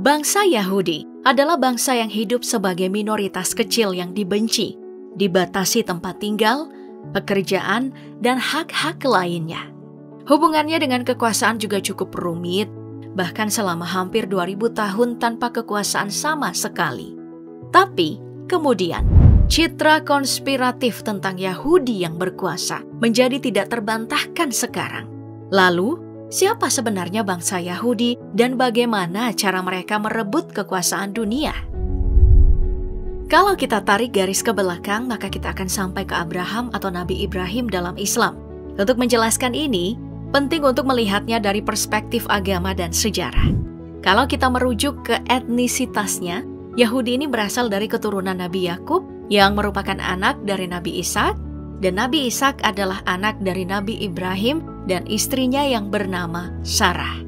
Bangsa Yahudi adalah bangsa yang hidup sebagai minoritas kecil yang dibenci, dibatasi tempat tinggal, pekerjaan, dan hak-hak lainnya. Hubungannya dengan kekuasaan juga cukup rumit, bahkan selama hampir 2000 tahun tanpa kekuasaan sama sekali. Tapi, kemudian, citra konspiratif tentang Yahudi yang berkuasa menjadi tidak terbantahkan sekarang. Lalu, siapa sebenarnya bangsa Yahudi dan bagaimana cara mereka merebut kekuasaan dunia? Kalau kita tarik garis ke belakang, maka kita akan sampai ke Abraham atau Nabi Ibrahim dalam Islam. Untuk menjelaskan ini, penting untuk melihatnya dari perspektif agama dan sejarah. Kalau kita merujuk ke etnisitasnya, Yahudi ini berasal dari keturunan Nabi Yakub yang merupakan anak dari Nabi Ishak, dan Nabi Ishak adalah anak dari Nabi Ibrahim dan istrinya yang bernama Sarah.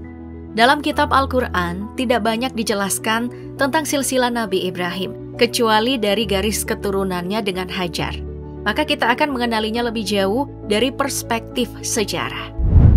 Dalam kitab Al-Quran, tidak banyak dijelaskan tentang silsilah Nabi Ibrahim, kecuali dari garis keturunannya dengan Hajar. Maka kita akan mengenalinya lebih jauh dari perspektif sejarah.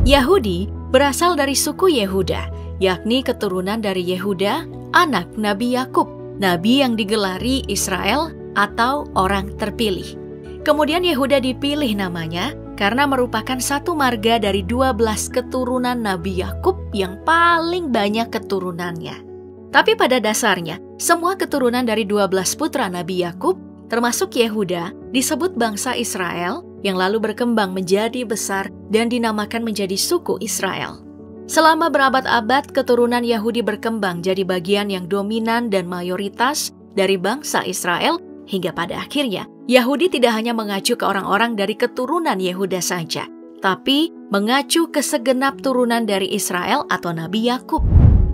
Yahudi berasal dari suku Yehuda, yakni keturunan dari Yehuda, anak Nabi Yakub, nabi yang digelari Israel atau orang terpilih. Kemudian Yehuda dipilih namanya karena merupakan satu marga dari 12 keturunan Nabi Yakub yang paling banyak keturunannya. Tapi pada dasarnya, semua keturunan dari 12 putra Nabi Yakub, termasuk Yehuda, disebut bangsa Israel yang lalu berkembang menjadi besar dan dinamakan menjadi suku Israel. Selama berabad-abad, keturunan Yahudi berkembang jadi bagian yang dominan dan mayoritas dari bangsa Israel, hingga pada akhirnya Yahudi tidak hanya mengacu ke orang-orang dari keturunan Yehuda saja, tapi mengacu ke segenap turunan dari Israel atau Nabi Yakub.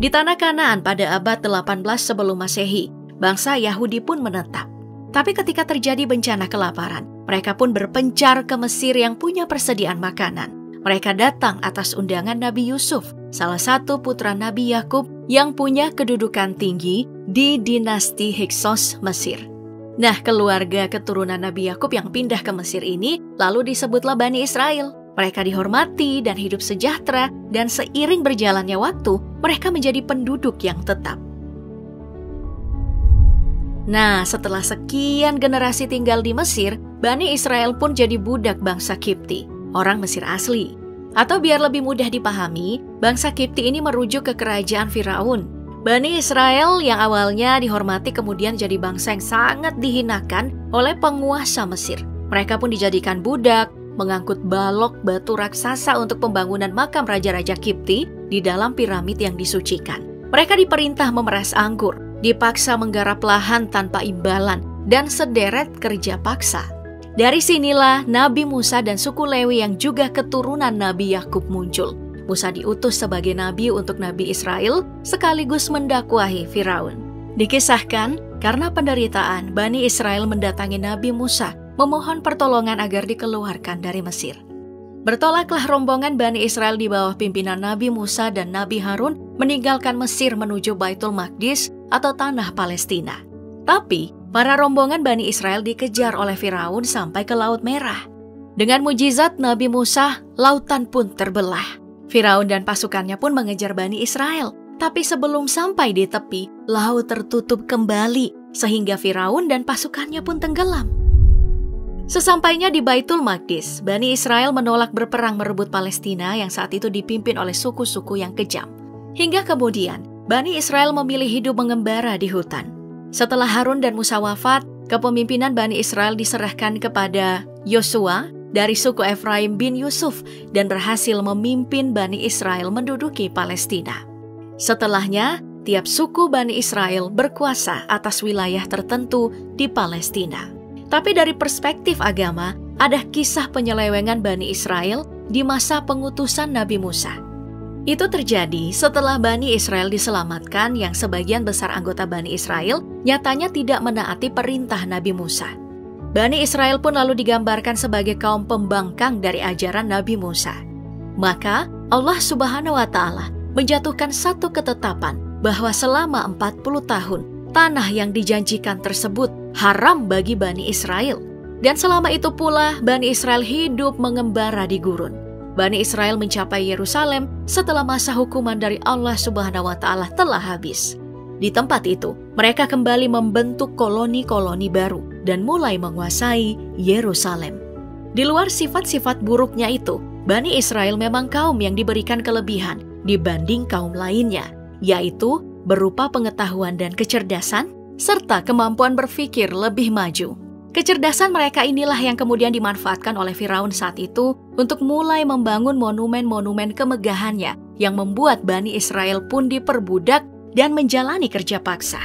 Di tanah Kanaan pada abad 18 sebelum Masehi, bangsa Yahudi pun menetap. Tapi ketika terjadi bencana kelaparan, mereka pun berpencar ke Mesir yang punya persediaan makanan. Mereka datang atas undangan Nabi Yusuf, salah satu putra Nabi Yakub yang punya kedudukan tinggi di dinasti Hyksos Mesir. Nah, keluarga keturunan Nabi Yakub yang pindah ke Mesir ini lalu disebutlah Bani Israel. Mereka dihormati dan hidup sejahtera, dan seiring berjalannya waktu, mereka menjadi penduduk yang tetap. Nah, setelah sekian generasi tinggal di Mesir, Bani Israel pun jadi budak bangsa Kipti, orang Mesir asli. Atau biar lebih mudah dipahami, bangsa Kipti ini merujuk ke kerajaan Firaun. Bani Israel yang awalnya dihormati kemudian jadi bangsa yang sangat dihinakan oleh penguasa Mesir. Mereka pun dijadikan budak, mengangkut balok batu raksasa untuk pembangunan makam raja-raja Kipti di dalam piramid yang disucikan. Mereka diperintah memeras anggur, dipaksa menggarap lahan tanpa imbalan, dan sederet kerja paksa. Dari sinilah Nabi Musa dan suku Lewi yang juga keturunan Nabi Yakub muncul. Musa diutus sebagai nabi untuk Nabi Israel sekaligus mendakwahi Firaun. Dikisahkan, karena penderitaan, Bani Israel mendatangi Nabi Musa memohon pertolongan agar dikeluarkan dari Mesir. Bertolaklah rombongan Bani Israel di bawah pimpinan Nabi Musa dan Nabi Harun meninggalkan Mesir menuju Baitul Maqdis atau tanah Palestina. Tapi, para rombongan Bani Israel dikejar oleh Firaun sampai ke Laut Merah. Dengan mujizat Nabi Musa, lautan pun terbelah. Firaun dan pasukannya pun mengejar Bani Israel. Tapi sebelum sampai di tepi, laut tertutup kembali sehingga Firaun dan pasukannya pun tenggelam. Sesampainya di Baitul Maqdis, Bani Israel menolak berperang merebut Palestina yang saat itu dipimpin oleh suku-suku yang kejam. Hingga kemudian, Bani Israel memilih hidup mengembara di hutan. Setelah Harun dan Musa wafat, kepemimpinan Bani Israel diserahkan kepada Yosua dari suku Efraim bin Yusuf dan berhasil memimpin Bani Israel menduduki Palestina. Setelahnya, tiap suku Bani Israel berkuasa atas wilayah tertentu di Palestina. Tapi dari perspektif agama, ada kisah penyelewengan Bani Israel di masa pengutusan Nabi Musa. Itu terjadi setelah Bani Israel diselamatkan yang sebagian besar anggota Bani Israel nyatanya tidak menaati perintah Nabi Musa. Bani Israel pun lalu digambarkan sebagai kaum pembangkang dari ajaran Nabi Musa. Maka Allah Subhanahu wa Ta'ala menjatuhkan satu ketetapan bahwa selama 40 tahun tanah yang dijanjikan tersebut haram bagi Bani Israel. Dan selama itu pula Bani Israel hidup mengembara di gurun. Bani Israel mencapai Yerusalem setelah masa hukuman dari Allah Subhanahu wa Ta'ala telah habis. Di tempat itu, mereka kembali membentuk koloni-koloni baru dan mulai menguasai Yerusalem. Di luar sifat-sifat buruknya itu, Bani Israel memang kaum yang diberikan kelebihan dibanding kaum lainnya, yaitu berupa pengetahuan dan kecerdasan, serta kemampuan berpikir lebih maju. Kecerdasan mereka inilah yang kemudian dimanfaatkan oleh Firaun saat itu untuk mulai membangun monumen-monumen kemegahannya yang membuat Bani Israel pun diperbudak dan menjalani kerja paksa.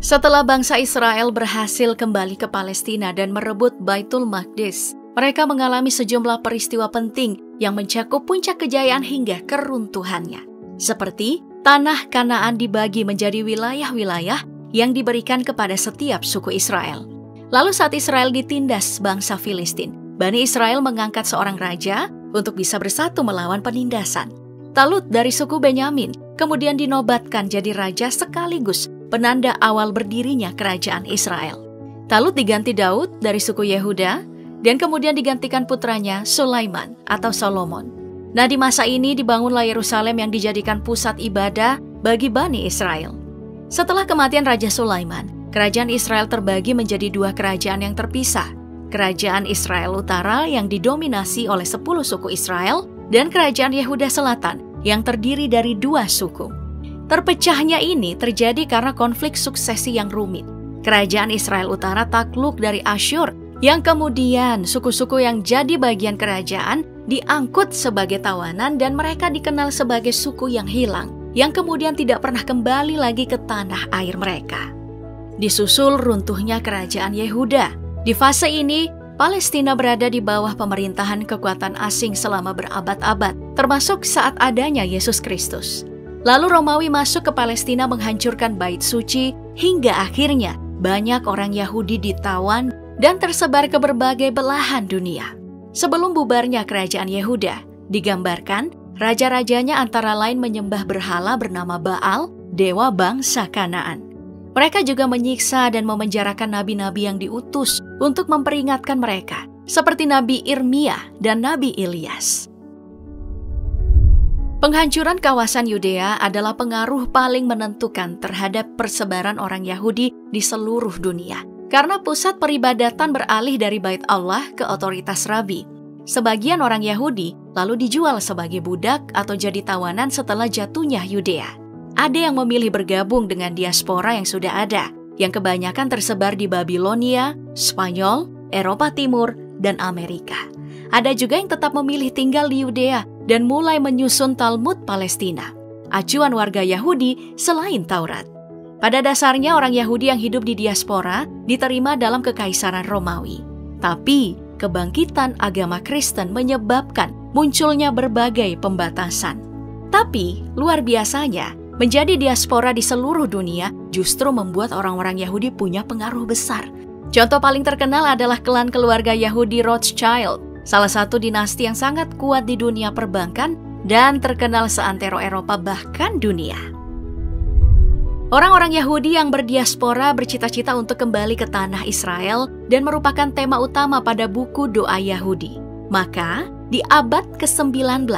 Setelah bangsa Israel berhasil kembali ke Palestina dan merebut Baitul Maqdis, mereka mengalami sejumlah peristiwa penting yang mencakup puncak kejayaan hingga keruntuhannya. Seperti tanah Kanaan dibagi menjadi wilayah-wilayah yang diberikan kepada setiap suku Israel. Lalu saat Israel ditindas bangsa Filistin, Bani Israel mengangkat seorang raja untuk bisa bersatu melawan penindasan. Talut dari suku Benyamin kemudian dinobatkan jadi raja sekaligus penanda awal berdirinya kerajaan Israel. Talut diganti Daud dari suku Yehuda dan kemudian digantikan putranya Sulaiman atau Solomon. Nah, di masa ini dibangunlah Yerusalem yang dijadikan pusat ibadah bagi Bani Israel. Setelah kematian Raja Sulaiman, kerajaan Israel terbagi menjadi dua kerajaan yang terpisah. Kerajaan Israel Utara yang didominasi oleh 10 suku Israel dan kerajaan Yehuda Selatan yang terdiri dari 2 suku. Terpecahnya ini terjadi karena konflik suksesi yang rumit. Kerajaan Israel Utara takluk dari Asyur, yang kemudian suku-suku yang jadi bagian kerajaan diangkut sebagai tawanan dan mereka dikenal sebagai suku yang hilang, yang kemudian tidak pernah kembali lagi ke tanah air mereka. Disusul runtuhnya kerajaan Yehuda. Di fase ini, Palestina berada di bawah pemerintahan kekuatan asing selama berabad-abad, termasuk saat adanya Yesus Kristus. Lalu Romawi masuk ke Palestina menghancurkan bait suci, hingga akhirnya banyak orang Yahudi ditawan dan tersebar ke berbagai belahan dunia. Sebelum bubarnya kerajaan Yehuda, digambarkan raja-rajanya antara lain menyembah berhala bernama Baal, dewa bangsa Kanaan. Mereka juga menyiksa dan memenjarakan nabi-nabi yang diutus untuk memperingatkan mereka, seperti Nabi Irmia dan Nabi Ilyas. Penghancuran kawasan Yudea adalah pengaruh paling menentukan terhadap persebaran orang Yahudi di seluruh dunia, karena pusat peribadatan beralih dari Bait Allah ke otoritas Rabi. Sebagian orang Yahudi lalu dijual sebagai budak atau jadi tawanan setelah jatuhnya Yudea. Ada yang memilih bergabung dengan diaspora yang sudah ada, yang kebanyakan tersebar di Babilonia, Spanyol, Eropa Timur, dan Amerika. Ada juga yang tetap memilih tinggal di Yudea dan mulai menyusun Talmud Palestina, acuan warga Yahudi selain Taurat. Pada dasarnya orang Yahudi yang hidup di diaspora diterima dalam kekaisaran Romawi. Tapi kebangkitan agama Kristen menyebabkan munculnya berbagai pembatasan. Tapi luar biasanya, menjadi diaspora di seluruh dunia justru membuat orang-orang Yahudi punya pengaruh besar. Contoh paling terkenal adalah klan keluarga Yahudi Rothschild, salah satu dinasti yang sangat kuat di dunia perbankan dan terkenal seantero Eropa bahkan dunia. Orang-orang Yahudi yang berdiaspora bercita-cita untuk kembali ke tanah Israel dan merupakan tema utama pada buku doa Yahudi. Maka, di abad ke-19,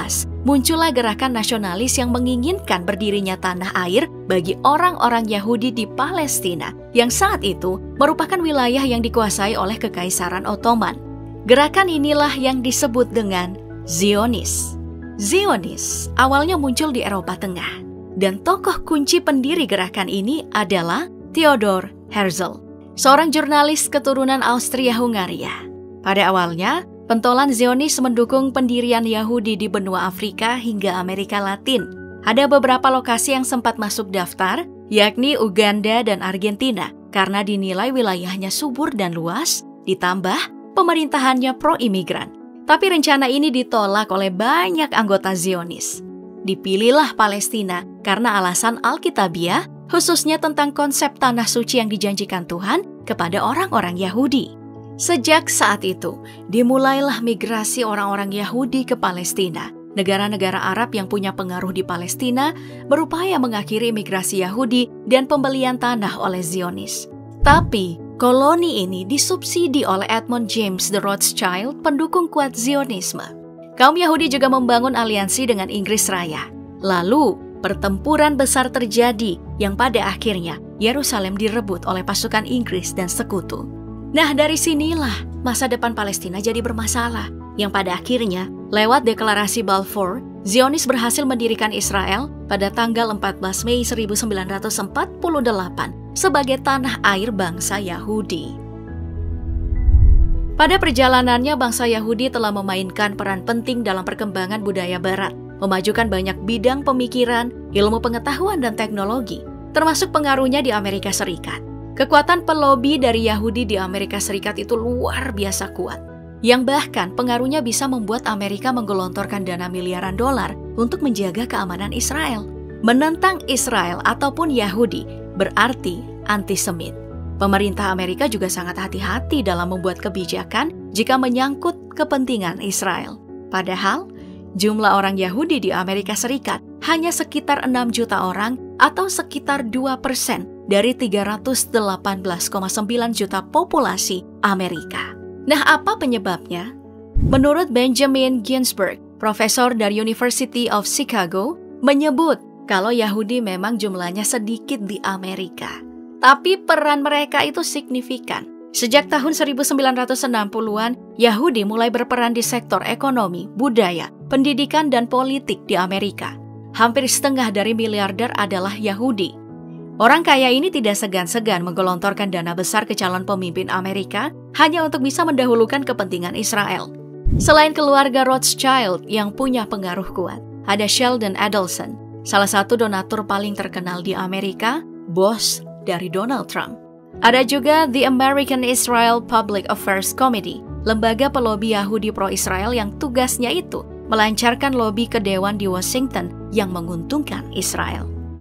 muncullah gerakan nasionalis yang menginginkan berdirinya tanah air bagi orang-orang Yahudi di Palestina, yang saat itu merupakan wilayah yang dikuasai oleh Kekaisaran Ottoman. Gerakan inilah yang disebut dengan Zionis. Zionis awalnya muncul di Eropa Tengah, dan tokoh kunci pendiri gerakan ini adalah Theodor Herzl, seorang jurnalis keturunan Austria-Hungaria. Pada awalnya, pentolan Zionis mendukung pendirian Yahudi di benua Afrika hingga Amerika Latin. Ada beberapa lokasi yang sempat masuk daftar, yakni Uganda dan Argentina, karena dinilai wilayahnya subur dan luas, ditambah pemerintahannya pro-imigran. Tapi rencana ini ditolak oleh banyak anggota Zionis. Dipilihlah Palestina karena alasan Alkitabiah, khususnya tentang konsep tanah suci yang dijanjikan Tuhan kepada orang-orang Yahudi. Sejak saat itu, dimulailah migrasi orang-orang Yahudi ke Palestina. Negara-negara Arab yang punya pengaruh di Palestina berupaya mengakhiri migrasi Yahudi dan pembelian tanah oleh Zionis. Tapi, koloni ini disubsidi oleh Edmund James the Rothschild, pendukung kuat Zionisme. Kaum Yahudi juga membangun aliansi dengan Inggris Raya. Lalu, pertempuran besar terjadi yang pada akhirnya Yerusalem direbut oleh pasukan Inggris dan sekutu. Nah, dari sinilah masa depan Palestina jadi bermasalah, yang pada akhirnya lewat deklarasi Balfour, Zionis berhasil mendirikan Israel pada tanggal 14 Mei 1948 sebagai tanah air bangsa Yahudi. Pada perjalanannya, bangsa Yahudi telah memainkan peran penting dalam perkembangan budaya Barat, memajukan banyak bidang pemikiran, ilmu pengetahuan, dan teknologi, termasuk pengaruhnya di Amerika Serikat. Kekuatan pelobi dari Yahudi di Amerika Serikat itu luar biasa kuat, yang bahkan pengaruhnya bisa membuat Amerika menggelontorkan dana miliaran dolar untuk menjaga keamanan Israel. Menentang Israel ataupun Yahudi berarti antisemit. Pemerintah Amerika juga sangat hati-hati dalam membuat kebijakan jika menyangkut kepentingan Israel. Padahal, jumlah orang Yahudi di Amerika Serikat hanya sekitar 6 juta orang atau sekitar 2% dari 318,9 juta populasi Amerika. Nah, apa penyebabnya? Menurut Benjamin Ginsberg, profesor dari University of Chicago, menyebut kalau Yahudi memang jumlahnya sedikit di Amerika, tapi peran mereka itu signifikan. Sejak tahun 1960-an, Yahudi mulai berperan di sektor ekonomi, budaya, pendidikan, dan politik di Amerika. Hampir setengah dari miliarder adalah Yahudi. Orang kaya ini tidak segan-segan menggelontorkan dana besar ke calon pemimpin Amerika hanya untuk bisa mendahulukan kepentingan Israel. Selain keluarga Rothschild yang punya pengaruh kuat, ada Sheldon Adelson, salah satu donatur paling terkenal di Amerika, bos dari Donald Trump. Ada juga The American Israel Public Affairs Committee, lembaga pelobi Yahudi pro-Israel yang tugasnya itu melancarkan lobi ke Dewan di Washington yang menguntungkan Israel.